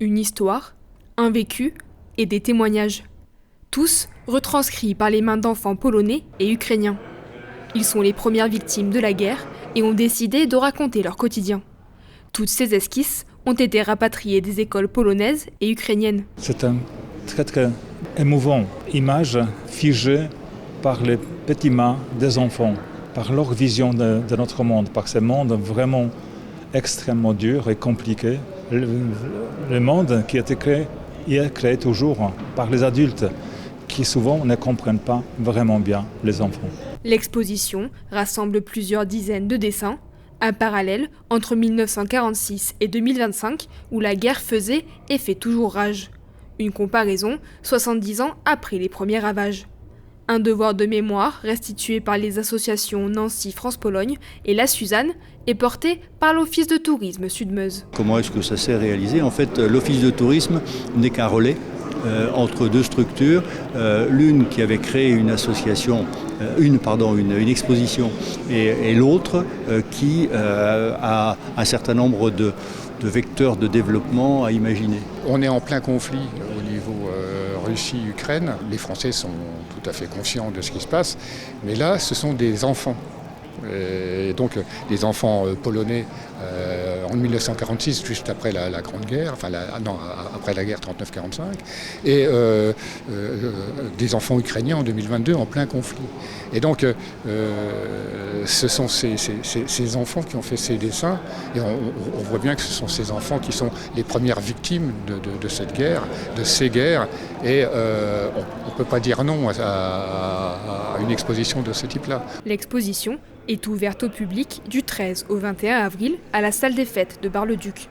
Une histoire, un vécu et des témoignages. Tous retranscrits par les mains d'enfants polonais et ukrainiens. Ils sont les premières victimes de la guerre et ont décidé de raconter leur quotidien. Toutes ces esquisses ont été rapatriées des écoles polonaises et ukrainiennes. C'est une très émouvante image figée par les petites mains des enfants, par leur vision de notre monde, par ce monde vraiment extrêmement dur et compliqué. Le monde qui a été créé, il est créé toujours par les adultes qui souvent ne comprennent pas vraiment bien les enfants. L'exposition rassemble plusieurs dizaines de dessins, un parallèle entre 1946 et 2025 où la guerre faisait et fait toujours rage. Une comparaison 70 ans après les premiers ravages. Un devoir de mémoire restitué par les associations Nancy France-Pologne et La Suzanne est porté par l'Office de tourisme Sud-Meuse. Comment est-ce que ça s'est réalisé ? En fait, l'Office de tourisme n'est qu'un relais entre deux structures, l'une qui avait créé une association, une exposition, et l'autre qui a un certain nombre de vecteurs de développement à imaginer. On est en plein conflit au niveau Russie-Ukraine. Les Français sont tout à fait conscients de ce qui se passe, mais là, ce sont des enfants. Et donc des enfants polonais en 1946, juste après la Grande Guerre, après la guerre 39-45, et des enfants ukrainiens en 2022 en plein conflit. Et donc ce sont ces enfants qui ont fait ces dessins, et on voit bien que ce sont ces enfants qui sont les premières victimes de cette guerre, de ces guerres, et on ne peut pas dire non à une exposition de ce type-là. L'exposition est ouverte au public du 13 au 21 avril à la salle des fêtes de Bar-le-Duc.